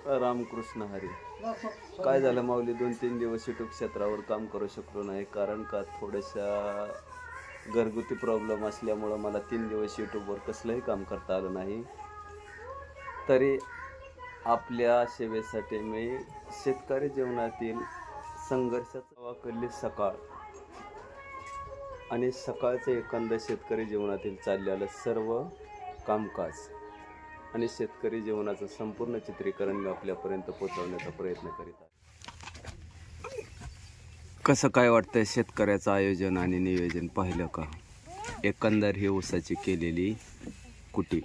रामकृष्ण हरी. काय झालं माऊली, 2-3 दिवस यूट्यूब क्षेत्रावर काम करू शकलो नाही, कारण का थोड्याशा घरगुती प्रॉब्लेम असल्यामुळं मला 3 दिवस यूट्यूबवर कसलंही काम करता आलं नाही. तरी आपल्या सेवेसाठी मी शेतकरी जीवनातील संघर्षाचा वाकली सकाळ आणि सकाळचं एकंदर शेतकरी जीवनातील चाललेलं सर्व कामकाज आणि शेतकरी जीवनाचं संपूर्ण चित्रीकरण मी आपल्यापर्यंत पोहोचवण्याचा प्रयत्न करीत आहे. कसं काय वाटतंय शेतकऱ्याचं आयोजन आणि नियोजन पाहिलं का? एकंदर ही ऊसाची केलेली कुटी.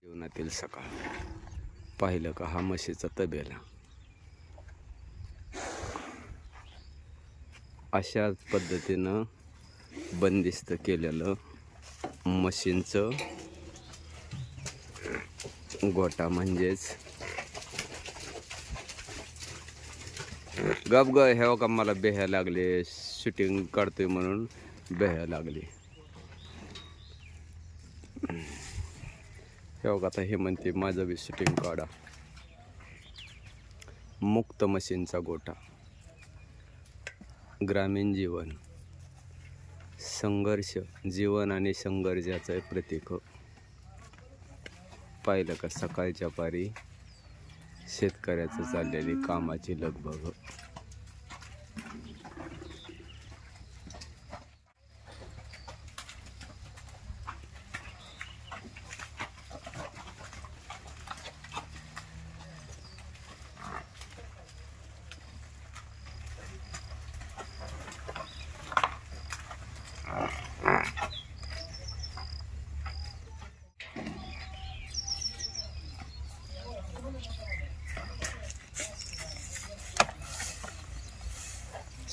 जीवनातील सकाळ पाहिलं का? हा म्हशीचा तबेला. अशाच पद्धतीनं बंदिस्त केलेलं म्हशींचं गोठा, म्हणजेच गप ग हे का मला बेह्या लागले, शूटिंग काढतोय म्हणून बेह्या लागली. हे आता हे म्हणते माझं बी शूटिंग काढा. मुक्त म्हशींचा गोठा. ग्रामीण जीवन, संघर्ष, जीवन आणि संघर्षाचं प्रतीक. पाहिलं का सकाळच्या पारी शेतकऱ्याचं चाललेली कामाची लगबग.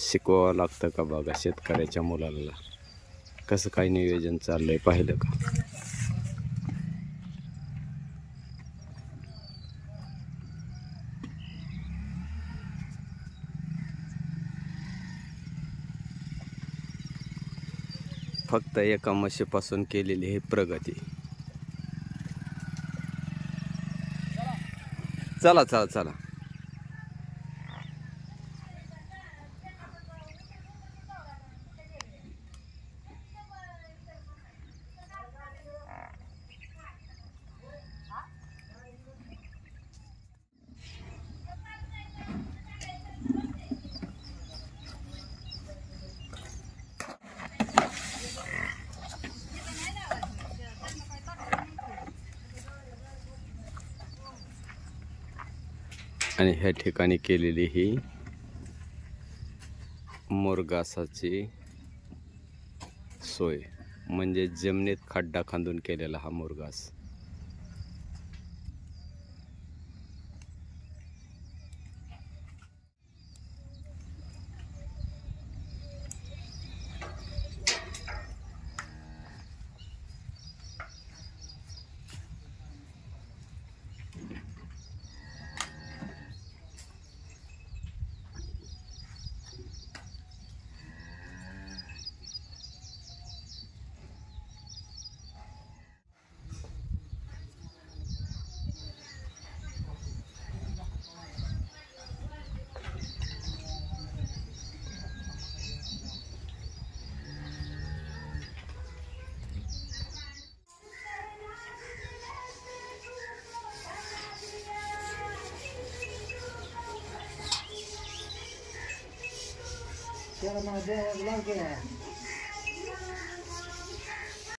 शिकवावं लागतं का बघा शेतकऱ्याच्या मुलाला. कसं काय नियोजन चाललंय पाहिलं का? फक्त एका म्हशीपासून केलेली ही प्रगती. चला चला चला. आणि ह्या ठिकाणी केलेली ही मोरगासाची सोय, म्हणजे जमिनीत खड्डा खांदून केलेला हा मोरगास. त्याला मला द्यायला लागेल.